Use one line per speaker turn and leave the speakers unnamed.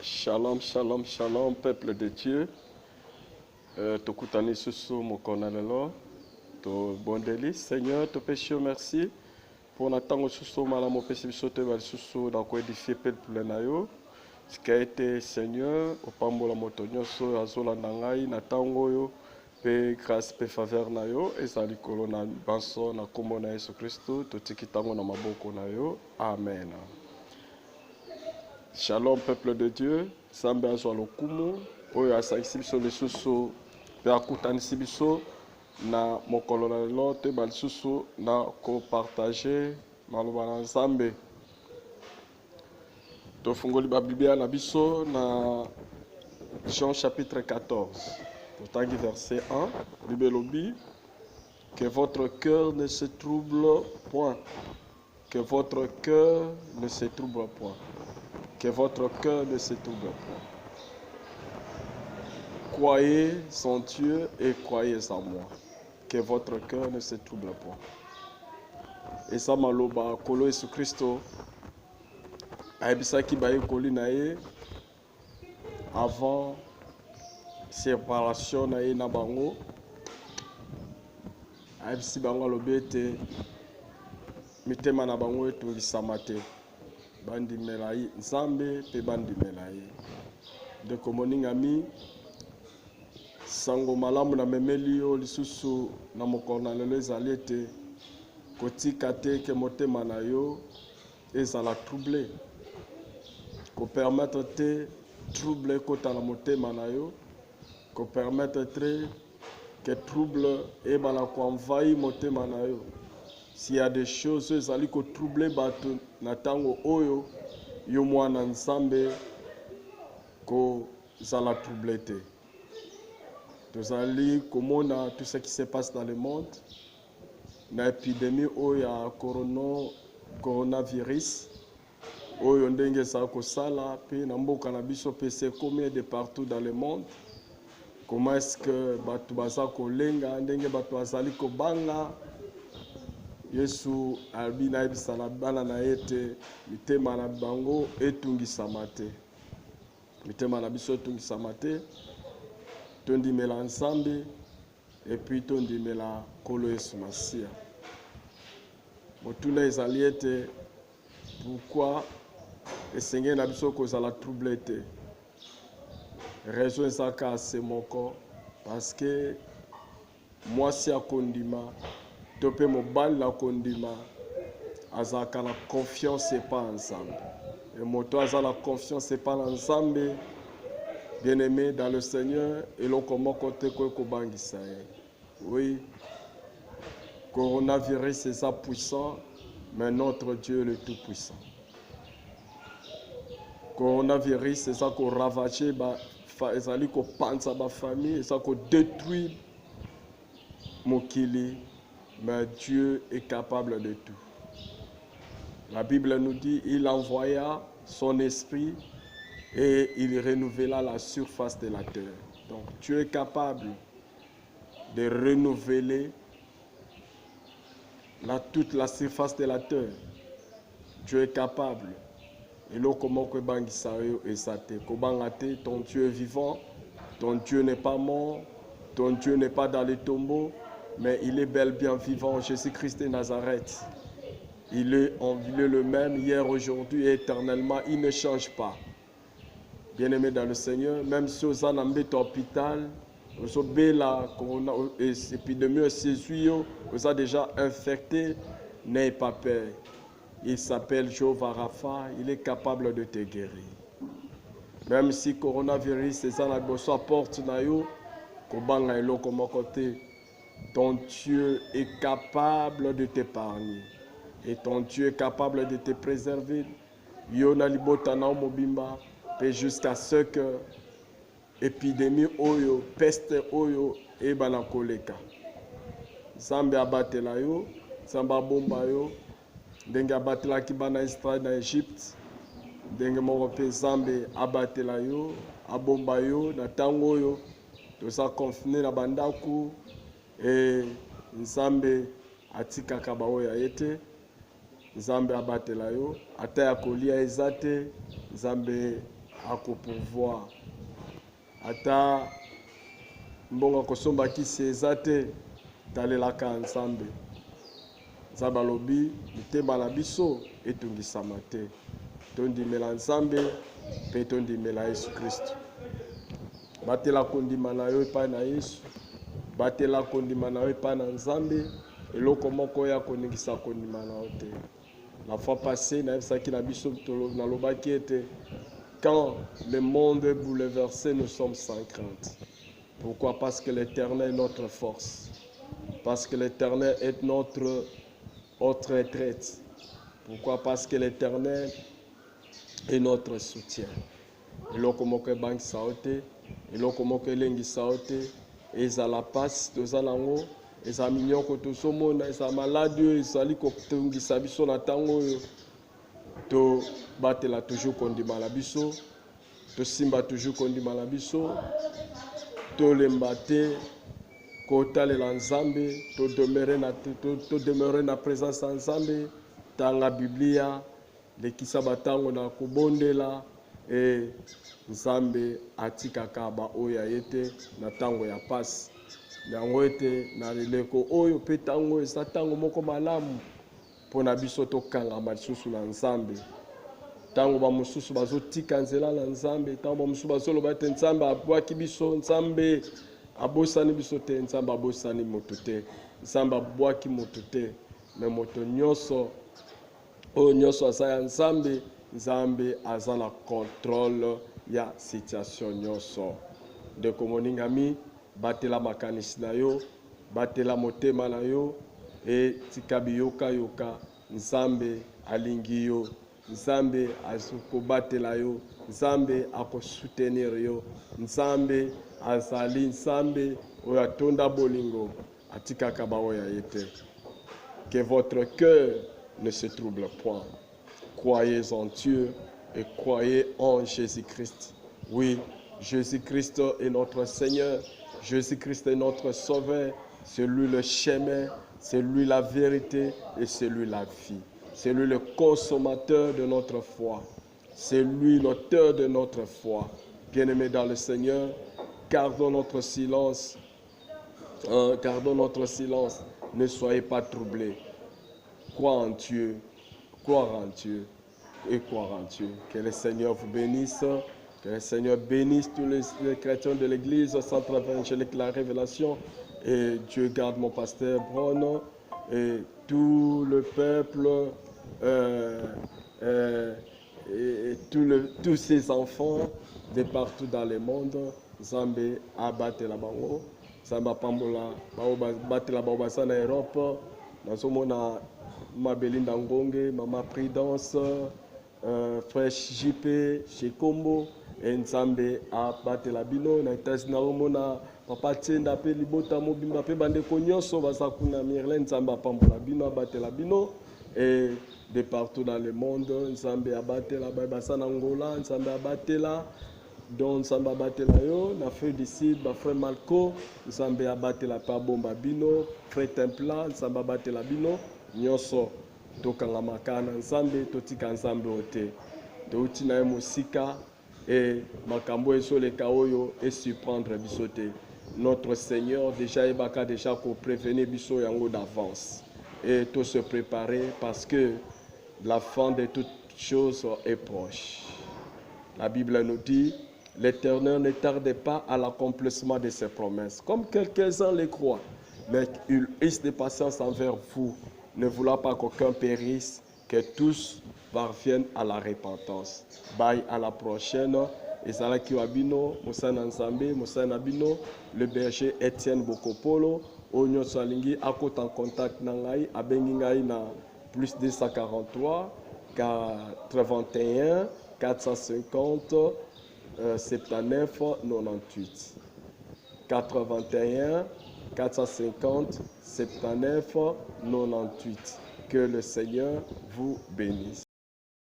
Shalom, shalom, shalom, peuple de Dieu. Tokutani susu mokonalelo, to bondeli. Seigneur, te péché merci pour n'attendre susu malamo péché bisote val susu dans quoi édifier peuple nayo. Ce qui a été Seigneur, au pambo la motonyo so azola nangai natango yo pe grâce pe faveur nayo ezali kolona banso na kombo na Yesu Kristo to tikitango na maboko nayo. Amen. Shalom peuple de Dieu, Sambe azwa lokumu, oyo asangisi biso lisusu pe akutanisi biso na mokolo na lelo te balisusu na kopartage maloba na Nzambe. Tofungoli babiblia na biso na Jean chapitre 14, totangi verset 1, Bibelobi, que votre cœur ne se trouble point, que votre cœur ne se trouble point. Que votre cœur ne se trouble point. Croyez en Dieu et croyez en moi. Que votre cœur ne se trouble point. Et ça maloba kolo Yesu Kristo aibisaki baye koli na ye avant séparation na ye na bango. Aibisi bango alobi ete mitema na bango etungisama te. Bandimela ye Nzambe pe bandimela ye. Ndeko moningami sango malamu na memeli yo lisusu na mokolo na lelo ezali ete kotika te ke motema na yo ezala trouble, kopermettre te trouble ekota na motema na yo, kopermettre te ke trouble ebala koenvahi motema na yo. S'il y a des choses ezali ko troubler bato na tango oyo yo mwana Nzambe ko zala troubler te. Tozali komona tout ce qui se passe dans le monde na épidémie oyo ya coronavirus oyo ndenge za ko sala pe na mboka na biso pe c'est combien de partout dans le monde. Comment est-ce que bato baza kolenga ndenge bato bazali ko banga Yesu albina ebisala bana na ete mitema na bango etungisama te. Mitema na biso etungisama te. Tondimela Nzambe et puis tondimela kolo Yesu Masia. Motuna ezali ete pourquoi esenge na biso kozala trouble te. Raison ezaka ase moko parce que mwasi akondima topé mobali na kondima azaka la confiance et pas ensemble. Et moto aza la confiance et pas ensemble. Bien-aimé dans le Seigneur et l'on comment côté ko bangisa. Oui. Coronavirus est ça puissant, mais notre Dieu le tout puissant. Coronavirus c'est ça ko ravager ba ezali ko panza ba famille, ça ko détruire mokili. Mais Dieu est capable de tout. La Bible nous dit, il envoya son esprit et il renouvela la surface de la terre. Donc Dieu est capable de renouveler toute la surface de la terre. Dieu est capable. Et là, comment que bangisayo esate, kobangate, ton Dieu est vivant, ton Dieu n'est pas mort, ton Dieu n'est pas dans les tombeaux. Mais il est bel bien vivant, Jésus-Christ de Nazareth. Il est le même hier, aujourd'hui et éternellement. Il ne change pas. Bien-aimé dans le Seigneur, même si vous avez un hôpital, vous avez la épidémie, vous avez déjà infecté, n'ayez pas peur. Il s'appelle Jéhovah Rapha, il est capable de te guérir. Même si le coronavirus est à la porte, ton Dieu est capable de t'épargner. Et ton Dieu est capable de te préserver. Yona libotana mobimba. Jusqu'à ce que épidémie oyo, peste oyo, et banakoleka. Zambe abatela yo, Zamba bomba yo. Denge abatela ki bana Israël na Égypte. Denge moko pe Zambe abatela yo, abomba yo, na tango yo. Toza confiné na bandaku. Et Nzambe atikaka baoya ete Nzambe abatela yo ata ya kolia ezate Nzambe akopouvoir. Ata mbongo kosomba kisi eza te, talelaka Nzambe. Nzambe alobi mitema na biso etungisama te. Tondimela Nzambe mpe tondimela Yesu Kristo. Batela kondima na yo epai na Yesu, batela kondima na yo epai na Nzambe, eloko moko ya koningisa kondima na yo te. La fois passée, nayebisaki na biso nalobaki ete quand le monde est bouleversé, nous sommes sans crainte. Pourquoi? Parce que l'Éternel est notre force. Parce que l'Éternel est notre retraite. Pourquoi? Parce que l'Éternel est notre soutien. Eloko moko ebangi sao te, eloko moko elengi sao te, ezala pasi tozala yango, ezala minyoko tozomona, ezala maladi oyo ezali kotungisa biso na ntango oyo, tobatela toujours kondima na biso, tosimba toujours kondima na biso, tolemba te kotalela Nzambe, todemere na présence ya Nzambe, tanga Biblia, lekisa batango na kobondela, e Nzambe atikaka ba oyo ayete na tango ya pasi. Yango ete na leleko oyo pe tango eza tango moko malamu mpona biso tokangama lisusu na Nzambe. Tango bamosusu bazotika nzela na Nzambe, tango bamosusu bazoloba ete Nzambe abwaki biso, Nzambe abosani biso te, Nzambe abosani moto te, Nzambe abwaki moto te, me moto nyonso oyo nyonso aza ya Nzambe, Nzambe aza na contrôle ya situation nyonso. Ndeko moningami, batela makanisi na yo, batela motema na yo, e tika biyoka yoka Nzambe alingi yo, Nzambe azokobatela yo, Nzambe akosoutenir yo, Nzambe azali Nzambe oyo atonda bolingo, atikaka baoyo ayete. Que votre cœur ne se trouble point. Croyez en Dieu et croyez en Jésus-Christ. Oui, Jésus-Christ est notre Seigneur, Jésus-Christ est notre Sauveur, c'est lui le chemin, c'est lui la vérité et c'est lui la vie. C'est lui le consommateur de notre foi, c'est lui l'auteur de notre foi. Bien-aimés dans le Seigneur, gardons notre silence, ne soyez pas troublés. Croire en Dieu, croire en Dieu et croire en Dieu. Que le Seigneur vous bénisse, que le Seigneur bénisse tous les chrétiens de l'Église au centre évangélique La Révélation, et Dieu garde mon pasteur Bruno et tout le peuple et tous ses enfants de partout dans le monde. Nzambe abatela bango, Nzambe apambola batela bango basa na Europe, nazomona ma Belinda Ngonge, Mama Prudence, Frère JP, chez Kombo, et Nzambe abatela bino na États-Unis naomona Papa Tienda pe libota mobimba pe bandeko nyonso basakuna Mirlen, Nzambe apambola bino abatela bino, et de partout dans le monde Nzambe abatela basa na Angola, Nzambe abatela donc Nzambe abatela yo na frère d'ici ba frère Marco, Nzambe abatela pa bomba bino, frère Templa, Nzambe abatela bino nyonso tokanga makana Nzambe totika Nzambe ote touti na musika et makambo ezoleka oyo et surprendre biso te. Notre Seigneur déjà ebaka déjà ko prévenir biso yango d'avance et tout se préparer parce que la fin de toutes choses est proche. La Bible nous dit l'Éternel ne tarde pas à l'accomplissement de ses promesses, comme quelques-uns les croient, mais il est de patience envers vous, ne voulant pas qu'aucun périsse, que tous parviennent à la repentance. Bye, à la prochaine. Ezalaki Wabino, Moussana Nzambe, Moussana Bino, le berger Étienne Bokopolo, Onyo Salingi, à côté en contact Nangai, à Bengingai na plus 243, 81, 450, 79, 98. 81, 450, 79, 98. Que le Seigneur vous bénisse.